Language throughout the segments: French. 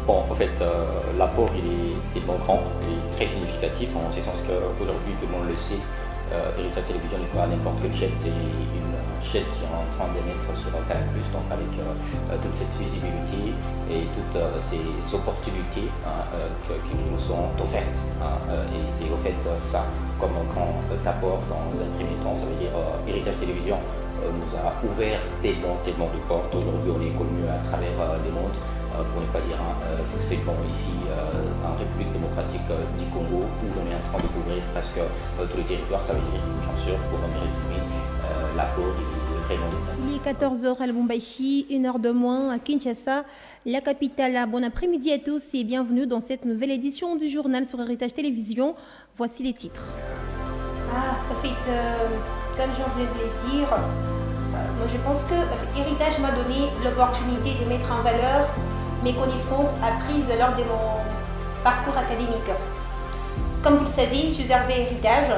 Bon, en fait, l'apport il est bon grand, il est très significatif, en ce sens qu'aujourd'hui, tout le monde le sait, Héritage Télévision n'est pas n'importe quelle chaîne, c'est une chaîne qui est en train d'émettre sur Canal+, donc avec toute cette visibilité et toutes ces opportunités qui nous sont offertes. Et c'est au fait ça, comme un grand apport dans un premier temps, ça veut dire Héritage Télévision nous a ouvert tellement de portes. Aujourd'hui, on est connu à travers le monde. Pour ne pas dire c'est bon ici en République démocratique du Congo où l'on est en train de couvrir presque tous les territoires, ça veut dire bien sûr pour me résumer l'apport est vraiment déterminant. Il est 14h à Lubumbashi, 1h de moins à Kinshasa, la capitale. Bon après-midi à tous et bienvenue dans cette nouvelle édition du journal sur Héritage Télévision. Voici les titres. En fait, comme je viens de le dire, moi je pense que Héritage m'a donné l'opportunité de mettre en valeur mes connaissances apprises lors de mon parcours académique. Comme vous le savez, je suis arrivée à Héritage.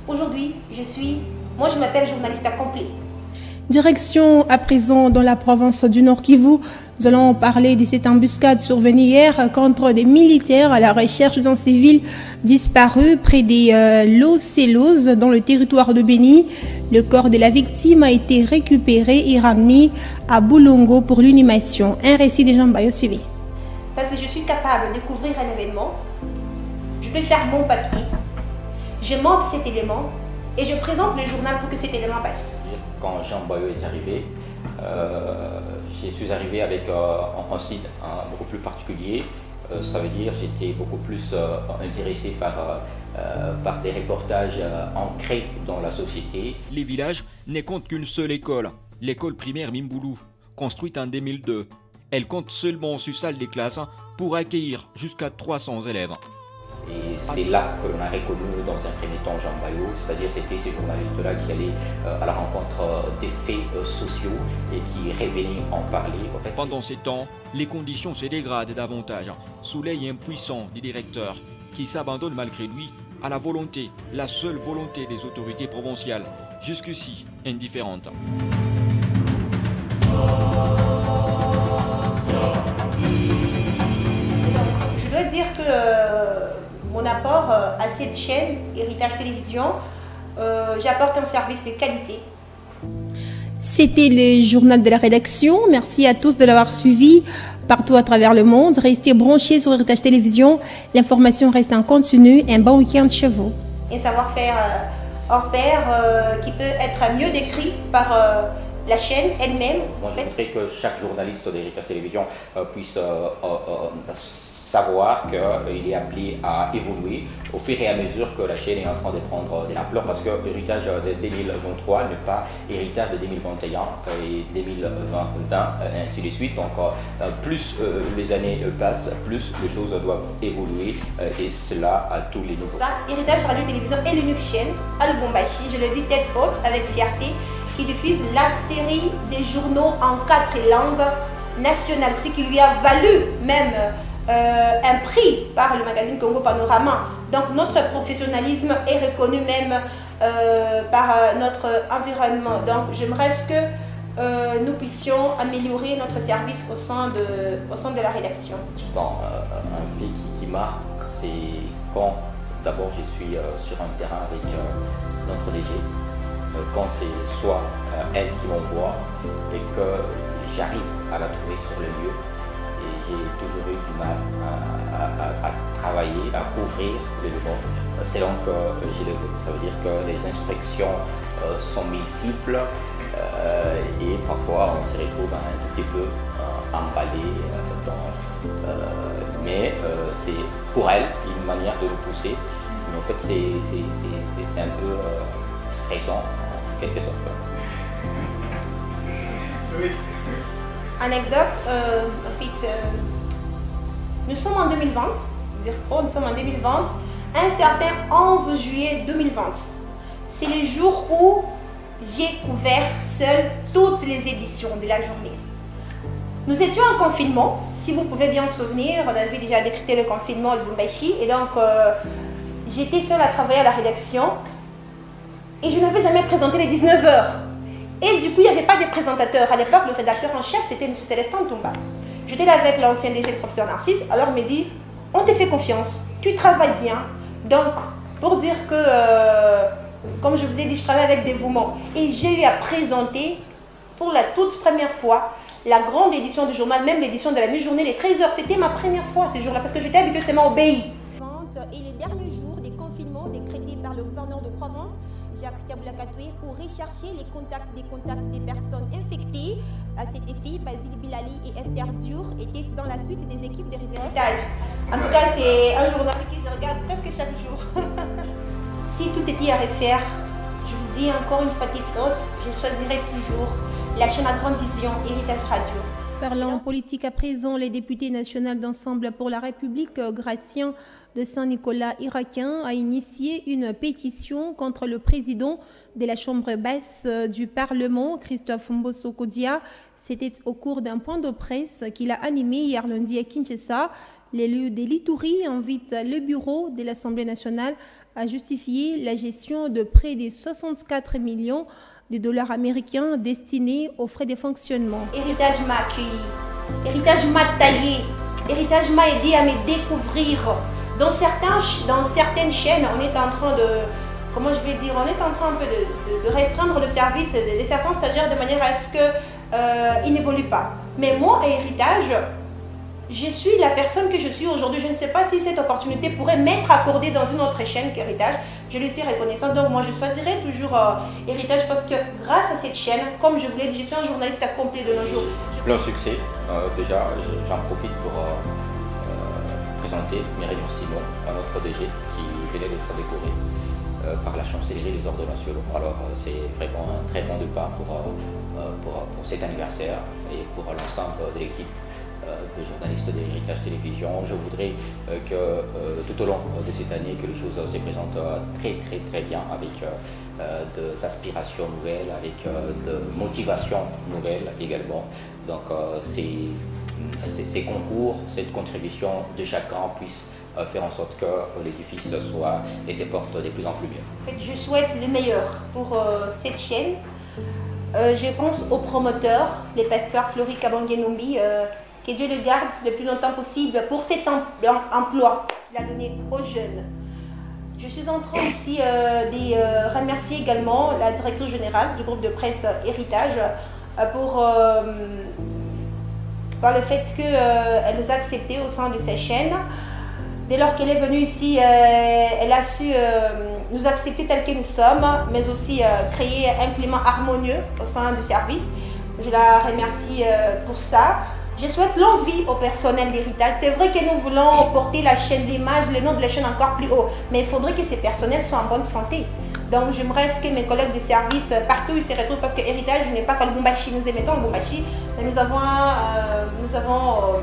Aujourd'hui, moi je m'appelle journaliste accompli. Direction à présent dans la province du Nord Kivu. Nous allons parler de cette embuscade survenue hier contre des militaires à la recherche d'un civil disparu près des Loselos dans le territoire de Beni. Le corps de la victime a été récupéré et ramené à Boulongo pour l'inhumation. Un récit de Jean Bayo suivi. Parce que je suis capable de couvrir un événement, je peux faire mon papier, je monte cet élément et je présente le journal pour que cet élément passe. Quand Jean Bayo est arrivé, je suis arrivé avec un style beaucoup plus particulier. Ça veut dire j'étais beaucoup plus intéressé par des reportages ancrés dans la société. Les villages ne comptent qu'une seule école, l'école primaire Mimboulou, construite en 2002. Elle compte seulement sur salle des classes pour accueillir jusqu'à 300 élèves. Et c'est là que l'on a reconnu dans un premier temps Jean Bayo, c'est-à-dire c'était ces journalistes-là qui allaient à la rencontre des faits sociaux et qui revenaient en parler. En fait, pendant ces temps, les conditions se dégradent davantage sous l'œil impuissant du directeur qui s'abandonne malgré lui à la volonté, la seule volonté des autorités provinciales, jusqu'ici indifférentes. Je dois dire que mon apport à cette chaîne, Héritage Télévision, j'apporte un service de qualité. C'était le journal de la rédaction. Merci à tous de l'avoir suivi partout à travers le monde. Restez branchés sur Héritage Télévision. L'information reste en continu. Un bon week-end chez vous. Un savoir-faire hors pair qui peut être mieux décrit par la chaîne elle-même. Moi, je voudrais que chaque journaliste d'Héritage Télévision puisse savoir qu'il est appelé à évoluer au fur et à mesure que la chaîne est en train de prendre de l'ampleur, parce que l'héritage de 2023 n'est pas héritage de 2021 et 2020, ainsi de suite. Donc plus les années passent, plus les choses doivent évoluer et cela à tous les niveaux. Ça, Héritage Radio Télévision est l'unique chaîne à Lubumbashi, je le dis tête haute avec fierté, qui diffuse la série des journaux en 4 langues nationales, ce qui lui a valu même un prix par le magazine Congo Panorama. Donc notre professionnalisme est reconnu même par notre environnement. Donc j'aimerais que nous puissions améliorer notre service au sein de la rédaction. Bon, un fait qui marque, c'est quand d'abord je suis sur un terrain avec notre DG, quand c'est soit elle qui m'envoie et que j'arrive à la trouver sur le lieu. J'ai toujours eu du mal à travailler, à couvrir l'élément selon que je le veux. Ça veut dire que les instructions sont multiples et parfois on se retrouve un tout petit peu emballé mais c'est pour elle une manière de nous pousser. Mais en fait c'est un peu stressant en quelque sorte. Oui. Anecdote, en fait, nous sommes en 2020, nous sommes en 2020, un certain 11 juillet 2020. C'est le jour où j'ai couvert seul toutes les éditions de la journée. Nous étions en confinement, si vous pouvez bien vous souvenir, on avait déjà décrété le confinement à Lubumbashi, et donc j'étais seule à travailler à la rédaction, et je n'avais jamais présenté les 19h. Et du coup, il n'y avait pas de présentateur. À l'époque, le rédacteur en chef, c'était M. Célestin Toumba. J'étais là avec l'ancien DG, le professeur Narcisse, alors il me dit, on te fait confiance, tu travailles bien. Donc, pour dire que, comme je vous ai dit, je travaille avec dévouement. Et j'ai eu à présenter, pour la toute première fois, la grande édition du journal, même l'édition de la mi-journée, les 13h. C'était ma première fois ce jour-là, parce que j'étais habituée seulement au BI. Et les derniers jours des confinements décrétés par le gouverneur de Provence, Jacques Kaboulakatoué, pour rechercher les contacts des personnes infectées. À cet effet, Basile Bilali et Esther Diour étaient dans la suite des équipes de Rivière. En tout cas, c'est un journal que je regarde presque chaque jour. Si tout était à refaire, je vous dis encore une fois tête haute, je choisirais toujours la chaîne à grande vision, Héritage Radio. Parlant politique à présent, les députés nationaux d'Ensemble pour la République, Gratien de Saint-Nicolas irakien, a initié une pétition contre le président de la Chambre basse du Parlement, Christophe Mbosso Kodia. C'était au cours d'un point de presse qu'il a animé hier lundi à Kinshasa. L'élu de l'Ituri invite le bureau de l'Assemblée nationale à justifier la gestion de près de 64 millions de dollars américains destinés aux frais de fonctionnement. Héritage m'a accueilli, Héritage m'a taillé, Héritage m'a aidé à me découvrir. Dans certaines chaînes, on est en train de, comment je vais dire, on est en train un peu de restreindre le service de certains stagiaires de manière à ce qu'ils n'évoluent pas. Mais moi, à Héritage, je suis la personne que je suis aujourd'hui. Je ne sais pas si cette opportunité pourrait m'être accordée dans une autre chaîne qu'Héritage. Je lui suis reconnaissante. Donc moi, je choisirai toujours Héritage parce que grâce à cette chaîne, comme je vous l'ai dit, je suis un journaliste accompli de nos jours. Plein succès. Déjà, j'en profite pour présenter Myriam Simon, notre DG, qui venait d'être décoré par la chancellerie des ordres nationaux. Alors c'est vraiment un très bon départ pour cet anniversaire et pour l'ensemble de l'équipe de journalistes de Héritage Télévision. Je voudrais que tout au long de cette année, que les choses se présentent très bien avec des aspirations nouvelles, avec de motivations nouvelles également. Donc ces concours, cette contribution de chacun puisse faire en sorte que l'édifice soit et se porte de plus en plus bien. En fait, je souhaite le meilleur pour cette chaîne. Je pense aux promoteurs, les pasteurs Flori Kabangenombi, que Dieu le garde le plus longtemps possible pour cet emploi qu'il a donné aux jeunes. Je suis en train aussi de remercier également la directrice générale du groupe de presse Héritage par le fait qu'elle nous a acceptés au sein de sa chaîne. Dès lors qu'elle est venue ici, elle a su nous accepter tels que nous sommes, mais aussi créer un climat harmonieux au sein du service. Je la remercie pour ça. Je souhaite longue vie au personnel d'Héritage. C'est vrai que nous voulons porter la chaîne d'image, le nom de la chaîne encore plus haut, mais il faudrait que ces personnels soient en bonne santé. Donc j'aimerais que mes collègues de service, partout ils se retrouvent, parce que Héritage n'est pas comme Lubumbashi, nous émettons Lubumbashi, mais nous avons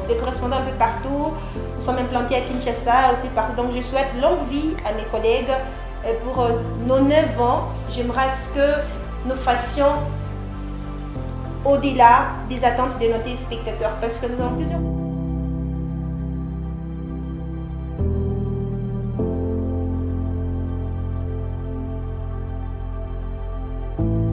des correspondants un peu partout, nous sommes implantés à Kinshasa, aussi partout. Donc je souhaite longue vie à mes collègues. Pour nos 9 ans, j'aimerais que nous fassions au-delà des attentes de nos téléspectateurs, parce que nous avons plusieurs...